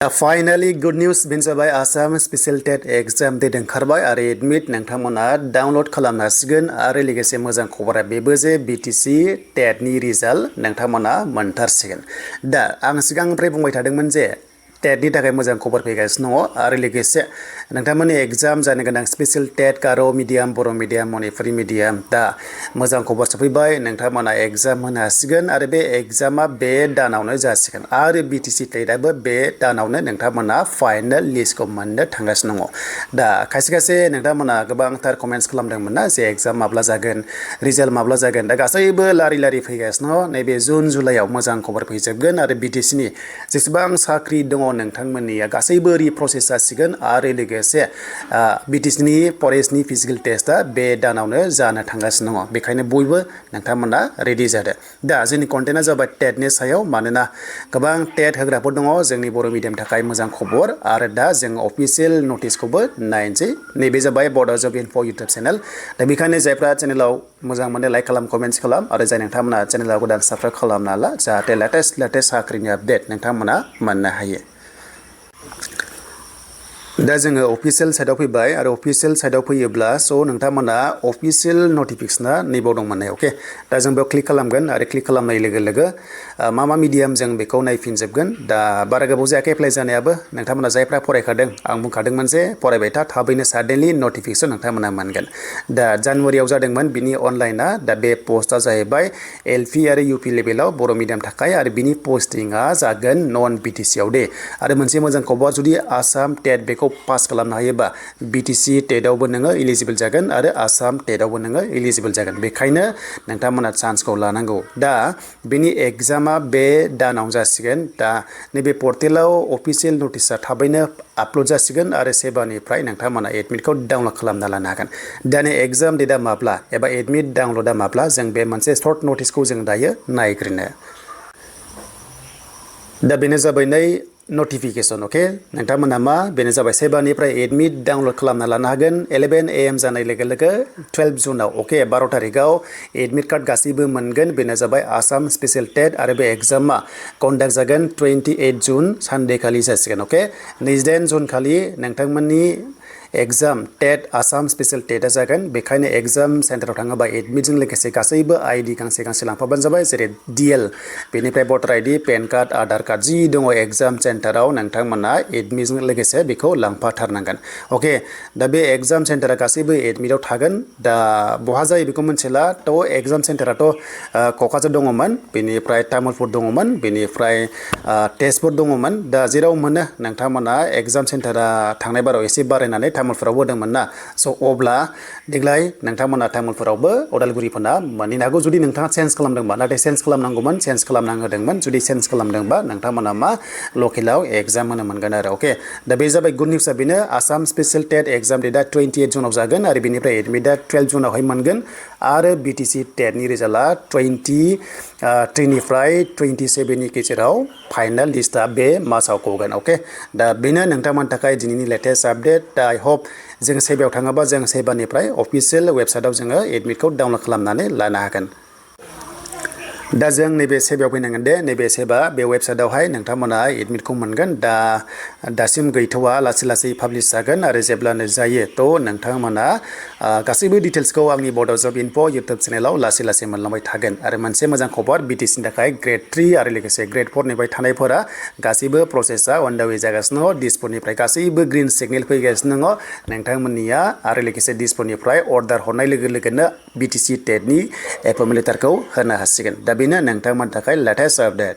Finally, good news been by Assam special TET exam date ओंखारबाय आरो admit नोंथांमोना download खालामनो हासिगोन आरो लोगोसे मोजां खबरा बेबो जे BTC TET नि रिजाल्ट नोंथांमोना मोनथारसिगोन। दा आं सिगांनिफ्राय बुंबाय थादोंमोन जे TET नि थाखाय मोजां खबर फैगासिनो दङ आरो लोगोसे नोंथांमोननि एग्जाम जानो गोनां स्पेशल TET गार' मिडियाम बर' मिडियाम मणिपुरि मिडियाम दा मोजां खबर सफैबाय नोंथांमोना एग्जाम होनो हासिगोन आरो बे एग्जामा बे दानावनो जासिगोन आरो BTC TETआबो बे दानावनो नोंथांमोना फाइनाल लिस्टखौ मोननो थांगासिनो दङ। दा खायसे नोंथांमोना गोबांथार कमेन्ट्स खालामदोंमोन ना जे एग्जाम माब्ला जागोन रिजाल्ट माब्ला जागोन दा गासैबो लारि फैगासिनो दङ। नैबे जुन जुलाइआव मोजां खबर फैजोबगोन आरो BTC नि जेसेबां साख्रि दङ नोंथांमोननिया गासैबो रिप्रसेस जासिगोन आरो लोगोसे BTC नि फरेस्टनि फिजिकेल टेस्टआ बे दानावनो जानो थांगासिनो दङ। बेखायनो बयबो नोंथांमोना रेडि जादो। दा जोंनि कन्टेन्टआ जाबाय TETनि सायाव मानोना गोबां TET होग्राफोर दङ जोंनि बर' मिडियामनि थाखाय मोजां खबर आरो दा जों अफिसियेल नटिसखौबो नायनोसै। नैबे जाबाय बड'जब इनफ' इउटुब चेनेल। दा बेखायनो जायफ्रा चेनेलाव मोजां मोनो लाइक खालाम कमेन्ट्स खालाम आरो जाय नोंथांमोना चेनेलाव गोदान साबस्क्राइब खालामना ला जाहाथे लेटेस्ट साख्रिनि आपडेट नोंथांमोना मोननो हायो। दा जोङो अफिसियेल साइडआव फैबाय आरो अफिसियेल साइडआव फैयोब्ला स' नोंथांमोना अफिसियेल नटिफिकेसना नैबाव दं मोननाय अके। दा जों बेयाव क्लिक खालामगोन आरो क्लिक खालामनाय लोगो मा मिडियाम जों बेखौ नायफिनजोबगोन। दा बारा गोबाव जायाखै एप्लाइ जानायाबो नोंथांमोना जायफ्रा फरायखादों आं बुंखादोंमोन जे फरायबाय था थाबैनो साडेनलि नटिफिकेसन नोंथांमोना मोनगोन। दा जानुवारियाव जादोंमोन बिनि अनलाइना दा बे पस्टआ जाहैबाय LP आरो UP लेभेलाव बर' मिडियाम थाखाय आरो बिनि पस्टिंआ जागोन नन BTC आव दे। आरो मोनसे मोजां खबर जुदि आसाम TET बेखौ पास खालामनो हायोबा BTC TETआवबो नोङो इलिजिबल जागोन आरो आसाम TETआवबो नोङो इलिजिबल जागोन। बेखायनो नोंथांमोना चान्सखौ लानांगौ। दा बेनि एग्जामा बे दानाव जासिगोन। दा नैबे पर्टेलाव अफिसियेल नटिसआ थाबैनो आपल'ड जासिगोन आरो सेबानिफ्राय नोंथांमोना एडमिटखौ डाउनल'ड खालामना लानो हागोन। दानि एग्जाम डेटआ माब्ला एबा एडमिट डाउनल'डआ माब्ला जों बे मोनसे सर्ट नटिसखौ जों दायो नायग्रोनो। दा बेनो जाबाय नै नटिफिकेसन अके नोंथांमोना मा बेनो जाबाय सेबानिफ्राय एडमिट डाउनल'ड खालामना लानो हागोन 11 AM जानाय लोगो 12 जुनाव अके 12 थारिखआव एडमिट कार्ड गासैबो मोनगोन। बेनो जाबाय आसाम स्पेशल TET आरो बे एग्जामा कन्डाक्ट जागोन 28 जुन सानडे खालि जासिगोन अके। 29 जुन खालि नोंथांमोननि एग्जाम TET आसाम स्पेशल TETआ जागोन। बेखायनो एग्जाम सेन्टाराव थाङोबा एडमिटजों लोगोसे गासैबो ID गांसे लांफाबानो जाबाय जेरै DL बेनिफ्राय भटार ID PAN card Aadhaar card जि दङ एग्जाम सेन्टाराव नोंथांमोना एडमिटजों लोगोसे बेखौ लांफाथारनांगोन अके। दा बे एग्जाम सेन्टारा गासैबो एडमिटआव थागोन। दा बहा जायो बेखौ मिथिला थ' एग्जाम सेन्टाराथ' क'क्राझार दङमोन बेनिफ्राय तामुलपुर दङमोन बेनिफ्राय तेजपुर दङमोन। दा जेराव मोनो नोंथांमोना एग्जाम सेन्टारा थांनाय बाराव एसे बारायनानै तामुलपुरावबो होदोंमोन ना स' अब्ला देग्लाय नोंथांमोना तामुलपुरावबो उदालगुरिफोरना मोनहैनो हागौ जुदि नोंथाङा चेन्ज खालामदोंबा नाथाय चेन्ज खालामनांगौमोन चेन्ज खालामना होदोंमोन जुदि चेन्ज खालामदोंबा नोंथांमोना मा लकेलाव एग्जाम होनो मोनगोन आरो अके। दा बे जाबाय गुड निउसआ बेनो आसाम स्पेशल TET एग्जाम डेटआ 28 जुनाव जागोन आरो बेनिफ्राय एडमिटआ 12 जुनावहाय मोनगोन आरो BTC TET नि रिजाल्टआ 23 निफ्राय 27 नि गेजेराव फाइनाल लिस्टआ बे मासाव गगोन अके। दा बेनो नोंथांमोननि थाखाय दिनैनि लेटेस्ट आपडेट। दा आइ होप जों सेबायाव थाङोबा जों सेबानिफ्राय अफिसियेल वेबसाइटआव जोङो एडमिटखौ डाउनल'ड खालामनानै लानो हागोन। दा जों नैबे सेबायाव फैनांगोन दे नैबे सेबा बे वेबसाइटआवहाय नोंथांमोना एडमिटखौ मोनगोन। दा दासिम गैथ'वा लासै पाब्लिश जागोन आरो जेब्लानो जायो थ' नोंथांमोना गासैबो डिटेल्सखौ आंनि बड'जब इनफ' इउटुब चेनेलाव लासै मोनलांबाय थागोन। आरो मोनसे मोजां खबर BTC नि थाखाय ग्रेड 3 आरो लोगोसे ग्रेड 4 निफ्राय थानायफोरा गासैबो प्रसेसआ अन दा वे जागासिनो दङ। दिसपुरनिफ्राय गासैबो ग्रिन सिगनेल फैगासिनो दङ नोंथांमोननिया आरो लोगोसे दिसपुरनिफ्राय अर्डार हरनाय लोगोनो BTC TET नि एपइन्टमेन्ट लेटारखौ होनो हासिगोन। दा बेनो नोंथांमोननि थाखाय लेटेस्ट आपडेट।